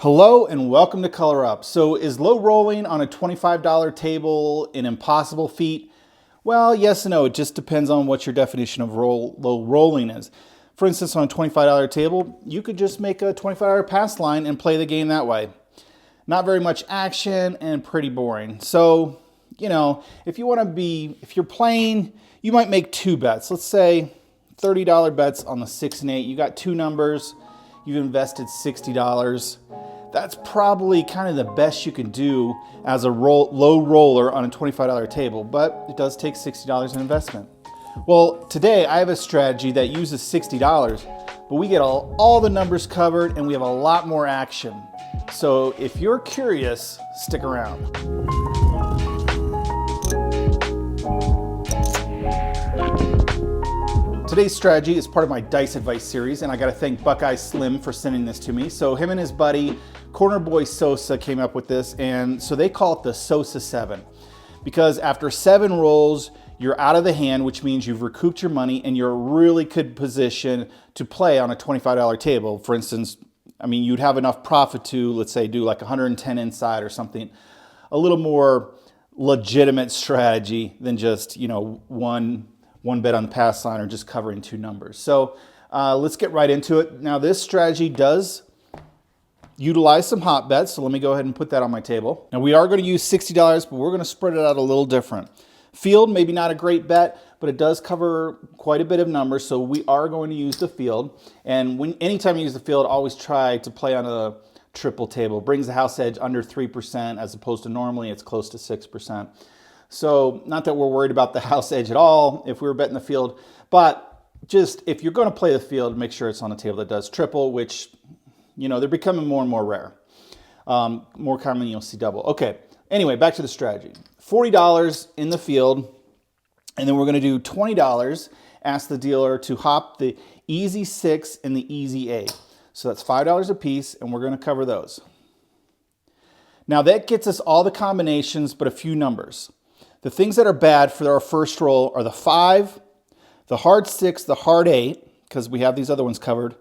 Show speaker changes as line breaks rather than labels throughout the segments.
Hello and welcome to Color Up. So is low rolling on a $25 table an impossible feat? Well, yes and no. It just depends on what your definition of low rolling is. For instance, on a $25 table, you could just make a $25 pass line and play the game that way. Not very much action and pretty boring. So, if you're playing, you might make two bets. Let's say $30 bets on the 6 and 8. You got two numbers. You've invested $60. That's probably kind of the best you can do as a low roller on a $25 table, but it does take $60 in investment. Well, today I have a strategy that uses $60, but we get all the numbers covered and we have a lot more action. So if you're curious, stick around. Today's strategy is part of my Dice Advice series, and I gotta thank Buckeye Slim for sending this to me. So him and his buddy, Corner Boy Sosa, came up with this, and so they call it the Sosa 7. Because after 7 rolls, you're out of the hand, which means you've recouped your money and you're a really good position to play on a $25 table. For instance, you'd have enough profit to, let's say, do like 110 inside or something. A little more legitimate strategy than just, one bet on the pass line or just covering two numbers. So let's get right into it. Now this strategy does utilize some hot bets, so let me go ahead and put that on my table. Now we are going to use $60, but we're going to spread it out a little different. Field, maybe not a great bet, but it does cover quite a bit of numbers, so we are going to use the field. And anytime you use the field, always try to play on a triple table. Brings the house edge under 3% as opposed to normally it's close to 6%. So not that we're worried about the house edge at all if we were betting the field, but just if you're going to play the field, make sure it's on a table that does triple, which, they're becoming more and more rare. More common you'll see double. Okay, anyway, back to the strategy. $40 in the field, and then we're going to do $20, ask the dealer to hop the easy 6 and the easy 8. So that's $5 a piece, and we're going to cover those. Now that gets us all the combinations, but a few numbers. The things that are bad for our first roll are the 5, the hard 6, the hard 8, because we have these other ones covered,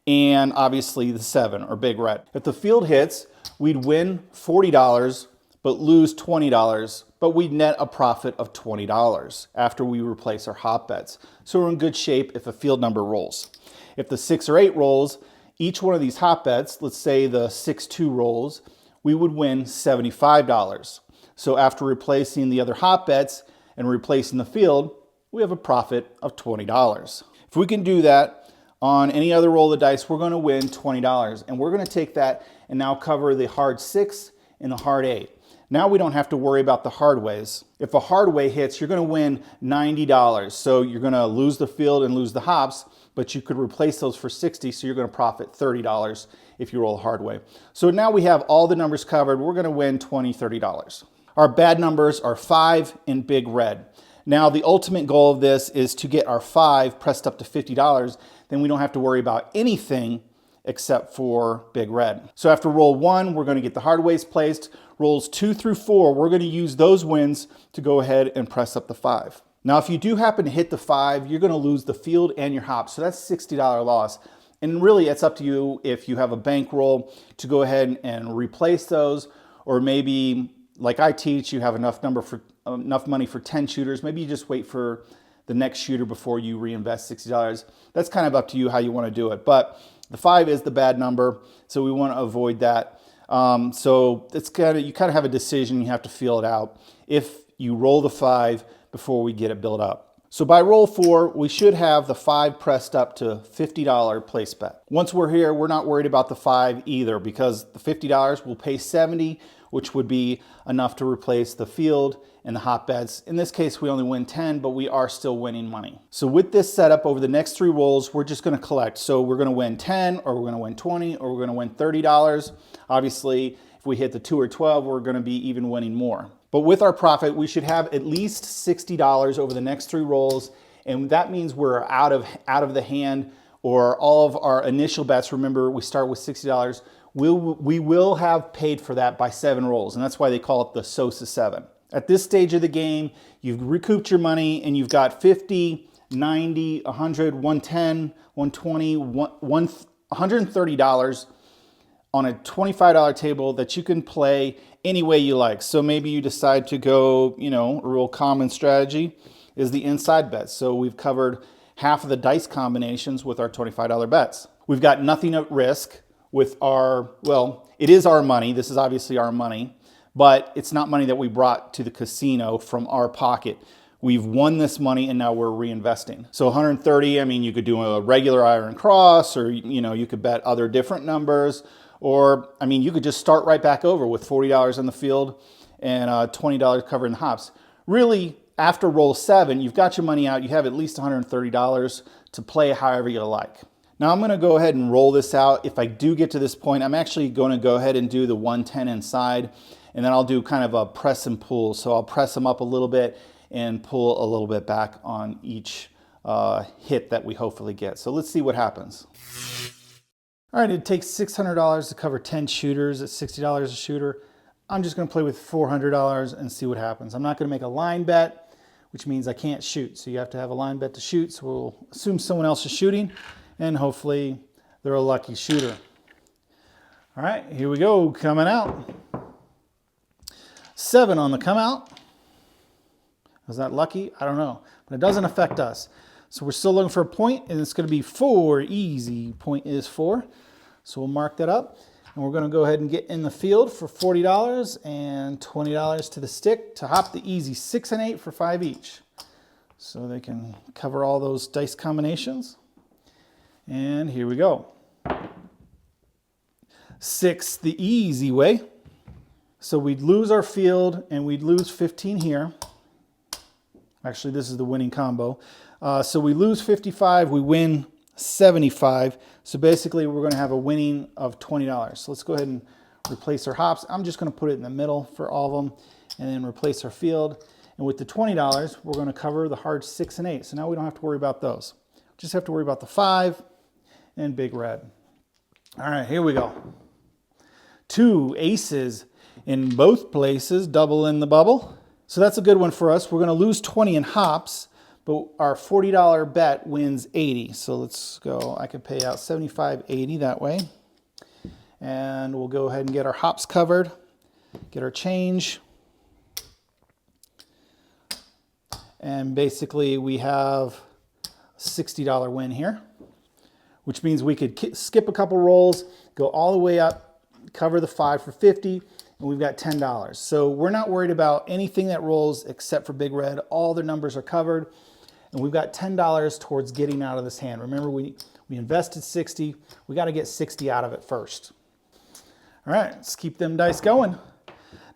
and obviously the 7 or big red. If the field hits, we'd win $40, but lose $20, but we'd net a profit of $20 after we replace our hot bets. So we're in good shape if a field number rolls. If the 6 or 8 rolls, each one of these hot bets, let's say the 6-2 rolls, we would win $75. So after replacing the other hot bets and replacing the field, we have a profit of $20. If we can do that on any other roll of the dice, we're going to win $20. And we're going to take that and now cover the hard 6 and the hard 8. Now we don't have to worry about the hard ways. If a hard way hits, you're going to win $90. So you're going to lose the field and lose the hops, but you could replace those for $60, so you're going to profit $30 if you roll a hard way. So now we have all the numbers covered. We're going to win $20, $30. Our bad numbers are 5 and big red. Now the ultimate goal of this is to get our 5 pressed up to $50. Then we don't have to worry about anything except for big red. So after roll 1, we're going to get the hard ways placed. Rolls 2 through 4, we're going to use those wins to go ahead and press up the 5. Now if you do happen to hit the 5, you're going to lose the field and your hop. So that's $60 loss. And really it's up to you if you have a bankroll to go ahead and replace those, or maybe like I teach, you have enough money for 10 shooters. Maybe you just wait for the next shooter before you reinvest $60. That's kind of up to you how you want to do it. But the 5 is the bad number, so we want to avoid that. So it's you kind of have a decision. You have to feel it out if you roll the 5 before we get it built up. So by roll 4, we should have the 5 pressed up to $50 place bet. Once we're here, we're not worried about the 5 either, because the $50 will pay $70, which would be enough to replace the field and the hot bets. In this case, we only win 10, but we are still winning money. So with this setup, over the next 3 rolls, we're just going to collect. So we're going to win 10, or we're going to win 20, or we're going to win $30. Obviously, if we hit the 2 or 12, we're going to be even winning more. But with our profit, we should have at least $60 over the next 3 rolls, and that means we're out of the hand, or all of our initial bets. Remember, we start with $60. We will have paid for that by 7 rolls, and that's why they call it the Sosa 7. At this stage of the game, you've recouped your money and you've got 50, 90, 100, 110, 120, $130 on a $25 table that you can play any way you like. So maybe you decide to go, you know, a real common strategy is the inside bet. So we've covered half of the dice combinations with our $25 bets. We've got nothing at risk with our, well, it is our money. This is obviously our money, but it's not money that we brought to the casino from our pocket. We've won this money and now we're reinvesting. So 130, I mean, you could do a regular iron cross, or, you know, you could bet other different numbers, or, I mean, you could just start right back over with $40 in the field and $20 covering the hops. Really, after roll 7, you've got your money out. You have at least $130 to play however you like. Now I'm going to go ahead and roll this out. If I do get to this point, I'm actually going to go ahead and do the 110 inside, and then I'll do kind of a press and pull. So I'll press them up a little bit and pull a little bit back on each hit that we hopefully get. So let's see what happens. All right, it takes $600 to cover 10 shooters at $60 a shooter. I'm just going to play with $400 and see what happens. I'm not going to make a line bet, which means I can't shoot. So you have to have a line bet to shoot. So we'll assume someone else is shooting, and hopefully they're a lucky shooter. All right, here we go, coming out. 7 on the come out. Was that lucky? I don't know, but it doesn't affect us. So we're still looking for a point, and it's going to be 4 easy. Point is 4. So we'll mark that up. And we're going to go ahead and get in the field for $40 and $20 to the stick to hop the easy 6 and 8 for 5 each. So they can cover all those dice combinations. And here we go. 6 the easy way. So we'd lose our field and we'd lose 15 here. Actually, this is the winning combo. So we lose 55, we win 75. So basically, we're going to have a winning of $20. So let's go ahead and replace our hops. I'm just going to put it in the middle for all of them, and then replace our field. And with the $20, we're going to cover the hard 6 and 8. So now we don't have to worry about those. Just have to worry about the 5 and big red. All right, here we go. 2 aces in both places, double in the bubble. So that's a good one for us. We're going to lose 20 in hops, but our $40 bet wins 80. So let's go. I could pay out 75, 80 that way. And we'll go ahead and get our hops covered, get our change. And basically we have a $60 win here, which means we could skip a couple rolls, go all the way up, cover the 5 for 50, and we've got $10. So we're not worried about anything that rolls except for big red. All the numbers are covered, and we've got $10 towards getting out of this hand. Remember, we invested 60. We got to get 60 out of it first. All right, let's keep them dice going.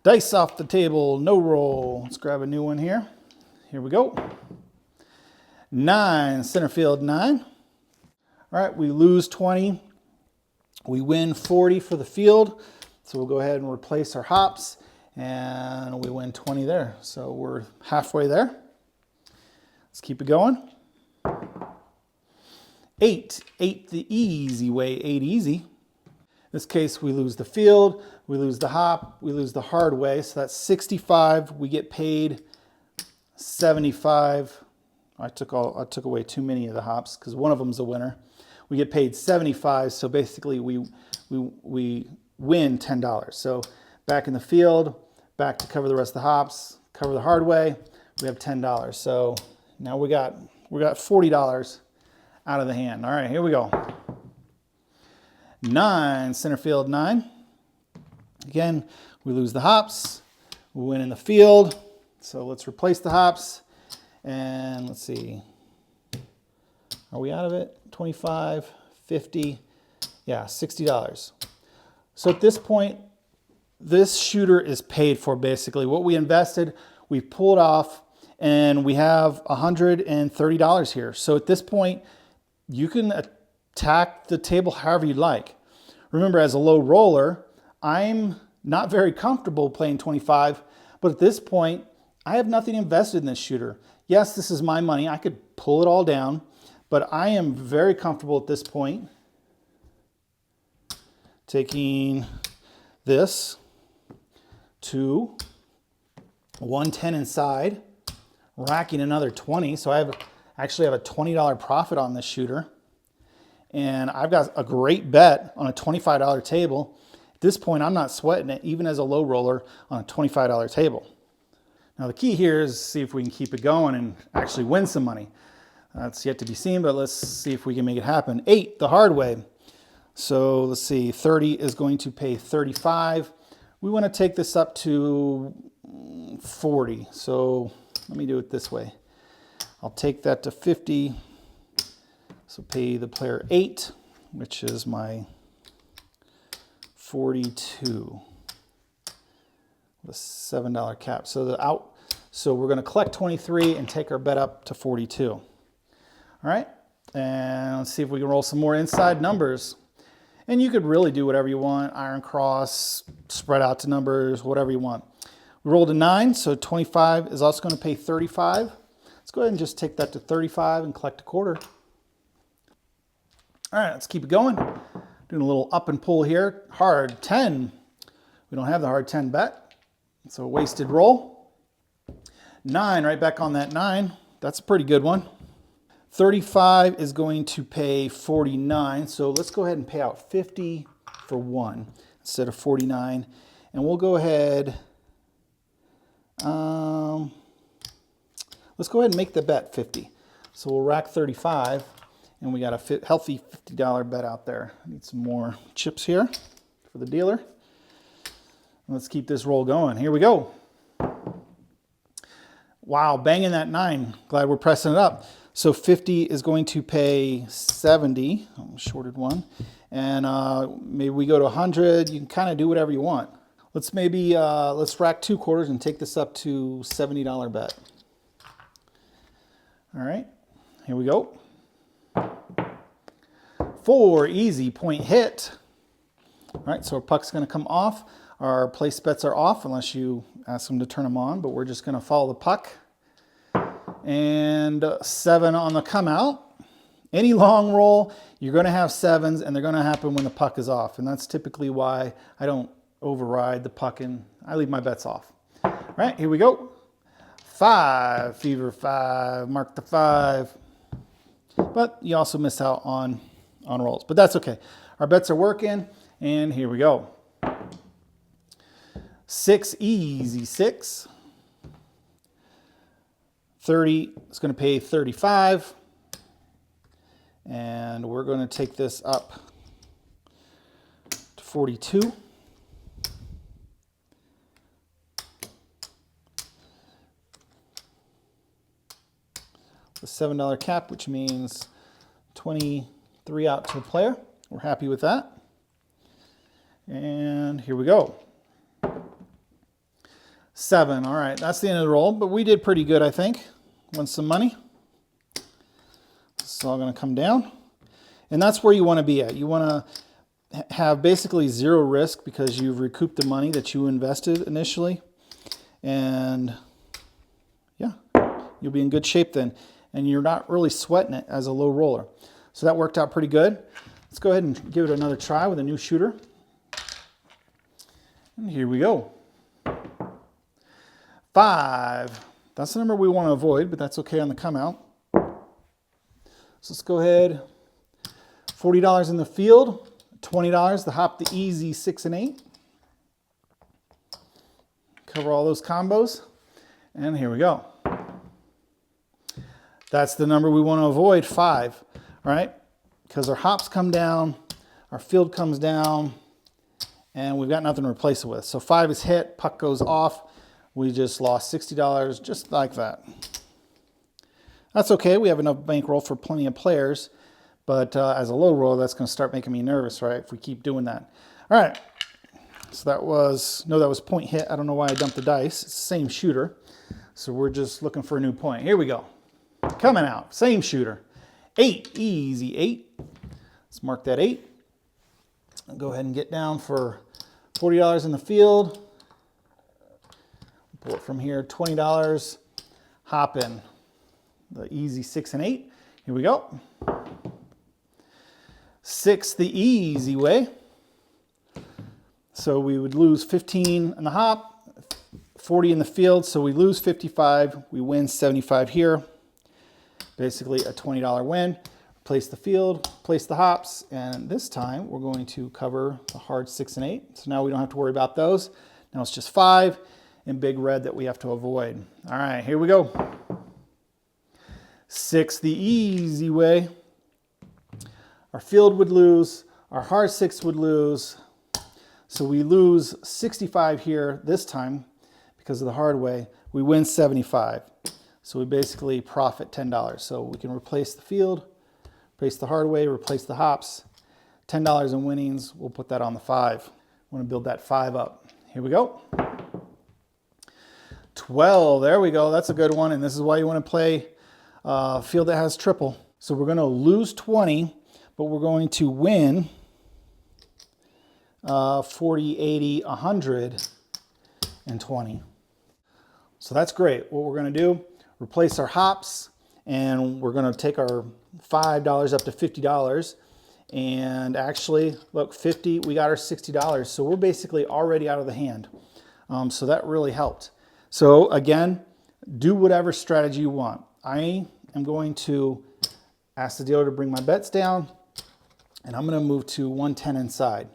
Dice off the table, no roll. Let's grab a new one here. Here we go. 9, center field 9. All right, we lose 20. We win 40 for the field. So we'll go ahead and replace our hops, and we win 20 there. So we're halfway there. Let's keep it going. 8 the easy way, 8 easy. In this case, we lose the field, we lose the hop, we lose the hard way. So that's 65. We get paid 75. I took away too many of the hops because one of them's a winner. We get paid 75. So basically, we win $10. So back in the field, back to cover the rest of the hops, cover the hard way. We have $10. So now we got $40 out of the hand. All right, here we go. 9, center field 9. Again, we lose the hops. We win in the field. So let's replace the hops. And let's see. Are we out of it? 25, 50, yeah, $60. So at this point, this shooter is paid for basically. What we invested, we pulled off, and we have $130 here. So at this point, you can attack the table however you like. Remember, as a low roller, I'm not very comfortable playing 25, but at this point, I have nothing invested in this shooter. Yes, this is my money. I could pull it all down, but I am very comfortable at this point taking this to 110 inside, racking another 20. So I actually have a $20 profit on this shooter. And I've got a great bet on a $25 table. this point, I'm not sweating it, even as a low roller on a $25 table. Now the key here is see if we can keep it going and actually win some money. That's yet to be seen, but let's see if we can make it happen. 8, the hard way. So let's see, 30 is going to pay 35. We want to take this up to 40. So let me do it this way. I'll take that to 50. So pay the player 8, which is my 42. The $7 cap. So we're going to collect 23 and take our bet up to 42. All right, and let's see if we can roll some more inside numbers. And you could really do whatever you want, iron cross, spread out to numbers, whatever you want. We rolled a 9, so 25 is also going to pay 35. Let's go ahead and just take that to 35 and collect a quarter. All right, let's keep it going. Doing a little up and pull here. Hard 10. We don't have the hard 10 bet. It's a wasted roll. 9, right back on that 9. That's a pretty good one. 35 is going to pay 49. So let's go ahead and pay out 50 for 1 instead of 49. And we'll go ahead. Let's go ahead and make the bet 50. So we'll rack 35. And we got a healthy $50 bet out there. I need some more chips here for the dealer. Let's keep this roll going. Here we go. Wow, banging that 9. Glad we're pressing it up. So 50 is going to pay 70. I shorted one. And maybe we go to 100. You can kind of do whatever you want. Let's let's rack 2 quarters and take this up to $70 bet. All right, here we go. 4, easy, point hit. All right, so our puck's going to come off. Our place bets are off unless you ask them to turn them on, but we're just going to follow the puck. And 7 on the come out. Any long roll, you're going to have 7s, and they're going to happen when the puck is off. And that's typically why I don't override the puck and I leave my bets off. All right, here we go. 5, fever 5, mark the 5. But you also miss out on rolls, but that's okay. Our bets are working, and here we go. 6, easy 6. 30 is going to pay 35. And we're going to take this up to 42. The $7 cap, which means 23 out to a player. We're happy with that. And here we go. 7, all right, that's the end of the roll, but we did pretty good, I think. Won some money. This is all gonna come down. And that's where you wanna be at. You wanna have basically 0 risk because you've recouped the money that you invested initially. And yeah, you'll be in good shape then. And you're not really sweating it as a low roller. So that worked out pretty good. Let's go ahead and give it another try with a new shooter. And here we go. 5. That's the number we want to avoid, but that's okay on the come out. So let's go ahead. $40 in the field, $20 to hop the easy 6 and 8. Cover all those combos. And here we go. That's the number we want to avoid, 5, right? Because our hops come down, our field comes down, and we've got nothing to replace it with. So 5 is hit, puck goes off. We just lost $60 just like that. That's okay. We have enough bankroll for plenty of players. But as a low roll, that's going to start making me nervous, right? If we keep doing that. All right. So that was point hit. I don't know why I dumped the dice. It's the same shooter. So we're just looking for a new point. Here we go. Coming out. Same shooter. 8. Easy 8. Let's mark that 8. I'll go ahead and get down for $40 in the field. Pull it from here, $20, hop in the easy 6 and 8. Here we go. 6 the easy way. So we would lose 15 in the hop, 40 in the field. So we lose 55, we win 75 here. Basically a $20 win. place the field, place the hops, and this time we're going to cover the hard 6 and 8. So now we don't have to worry about those. Now it's just 5 and big red that we have to avoid. All right, here we go. 6 the easy way. Our field would lose, our hard 6 would lose. So we lose 65 here this time because of the hard way. We win 75. So we basically profit $10. So we can replace the field, replace the hard way, replace the hops. $10 in winnings, we'll put that on the 5. I want to build that 5 up. Here we go. 12, there we go. That's a good one. And this is why you want to play a field that has triple. So we're going to lose 20, but we're going to win 40, 80, 120. So that's great. What we're going to do, replace our hops, and we're going to take our $5 up to $50. And actually, look, 50, we got our $60. So we're basically already out of the hand. So that really helped. So again, do whatever strategy you want. I am going to ask the dealer to bring my bets down, and I'm going to move to 110 inside.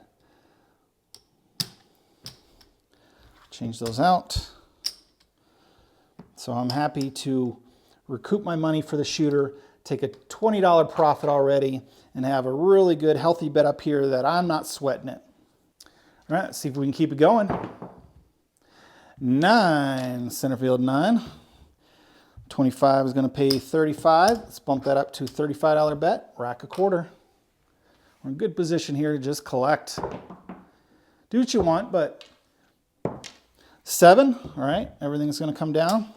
Change those out. So I'm happy to recoup my money for the shooter, take a $20 profit already, and have a really good healthy bet up here that I'm not sweating it. All right, let's see if we can keep it going. 9, center field 9. 25 is going to pay 35. Let's bump that up to $35 bet, rack a quarter. We're in good position here to just collect. Do what you want, but 7, all right, everything's going to come down.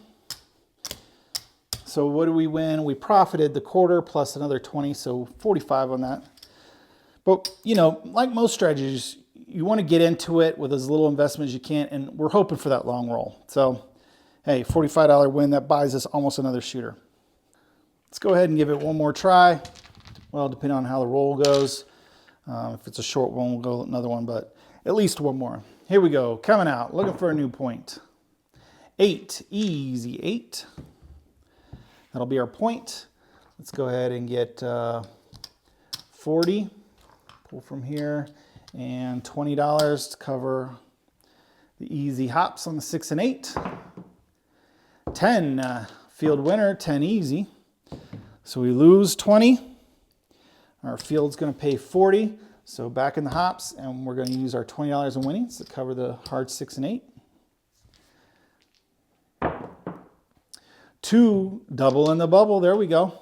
So what do we win? We profited the quarter plus another 20, so 45 on that. But, you know, like most strategies, you want to get into it with as little investment as you can, and we're hoping for that long roll. So, hey, $45 win, that buys us almost another shooter. Let's go ahead and give it one more try. Well, depending on how the roll goes. If it's a short one, we'll go another one, but at least one more. Here we go, coming out, looking for a new point. 8, easy 8. That'll be our point. Let's go ahead and get 40, pull from here, and $20 to cover the easy hops on the 6 and 8. 10, field winner, 10 easy. So we lose 20. Our field's gonna pay 40. So back in the hops, and we're gonna use our $20 in winnings to cover the hard 6 and 8. 2, double in the bubble, there we go.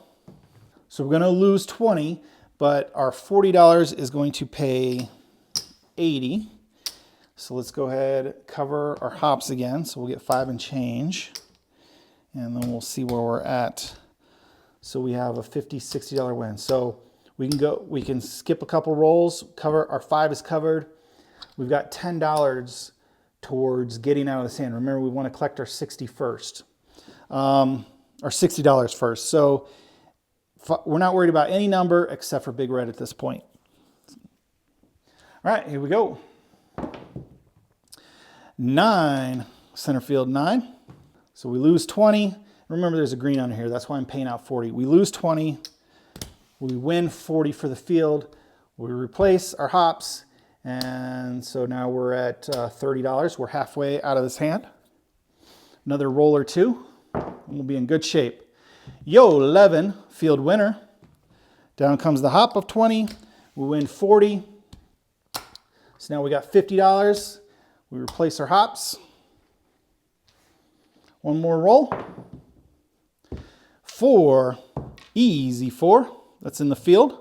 So we're gonna lose 20, but our $40 is going to pay 80. So let's go ahead, cover our hops again. So we'll get 5 and change, and then we'll see where we're at. So we have a $50, $60 win. So we can skip a couple rolls, cover, our 5 is covered. We've got $10 towards getting out of the sand. Remember, we want to collect our 60 first. Or $60 first. So we're not worried about any number except for big red at this point. All right, here we go. 9, center field 9. So we lose 20. Remember, there's a green under here. That's why I'm paying out 40. We lose 20. We win 40 for the field. We replace our hops. And so now we're at $30. We're halfway out of this hand. Another roll or two, and we'll be in good shape. Yo, 11, field winner. Down comes the hop of 20. We win 40. So now we got $50. We replace our hops. One more roll. 4, easy 4. That's in the field.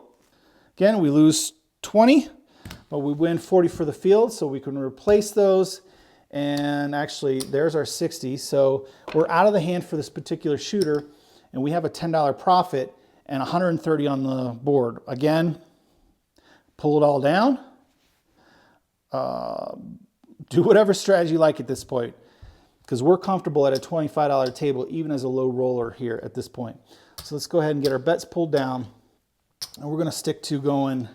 Again, we lose 20, but we win 40 for the field, so we can replace those. And actually, there's our 60. So we're out of the hand for this particular shooter, and we have a $10 profit and 130 on the board. Again, pull it all down. Do whatever strategy you like at this point, because we're comfortable at a $25 table, even as a low roller here at this point. So let's go ahead and get our bets pulled down, and we're going to stick to going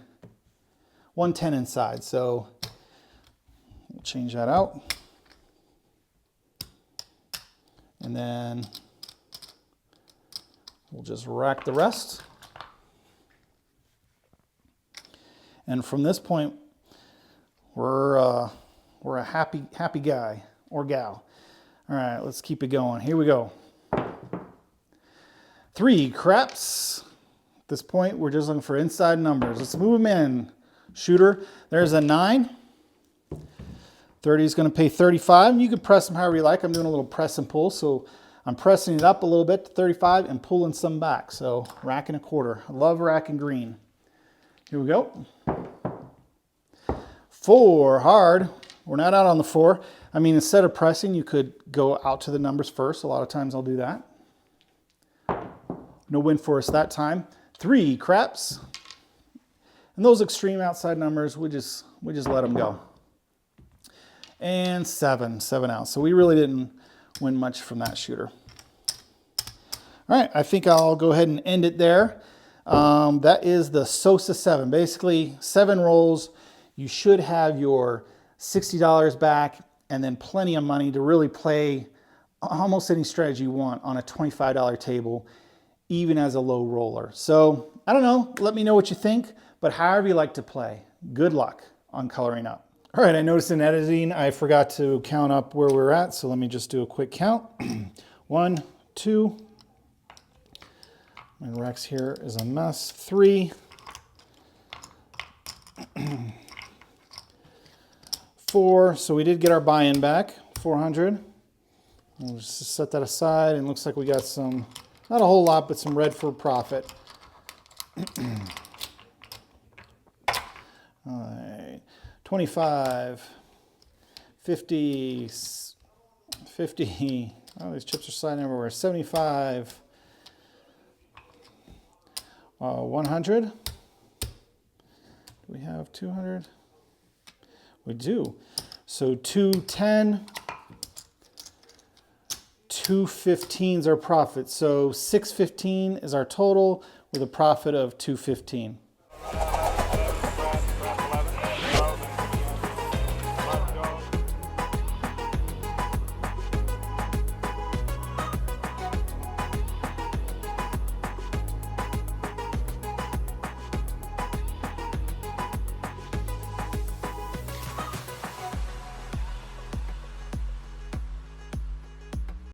110 inside. So we'll change that out. And then we'll just rack the rest. And from this point, we're a happy guy or gal. All right, let's keep it going. Here we go. 3 craps. At this point, we're just looking for inside numbers. Let's move them in. Shooter, there's a 9. 30 is going to pay 35. And you can press them however you like. I'm doing a little press and pull, so I'm pressing it up a little bit to 35 and pulling some back. So rack and a quarter. I love rack and green. Here we go. 4 hard. We're not out on the 4. I mean, instead of pressing, you could go out to the numbers first. A lot of times I'll do that. No win for us that time. 3 craps. And those extreme outside numbers, we just let them go. And 7 out. So we really didn't win much from that shooter. All right, I think I'll go ahead and end it there. That is the Sosa 7. Basically, 7 rolls. You should have your $60 back and then plenty of money to really play almost any strategy you want on a $25 table, even as a low roller. So I don't know, let me know what you think, but however you like to play, good luck on coloring up. All right, I noticed in editing, I forgot to count up where we're at. So let me just do a quick count. 1, 2, my Rex here is a mess. 3, 4, so we did get our buy-in back, 400. We'll just set that aside, and it looks like we got some, not a whole lot, but some red for profit. All right, 25, 50, 50, oh, these chips are sliding everywhere, 75, 100. Do we have 200? We do. So 210, 215 is our profit. So 615 is our total with a profit of 215.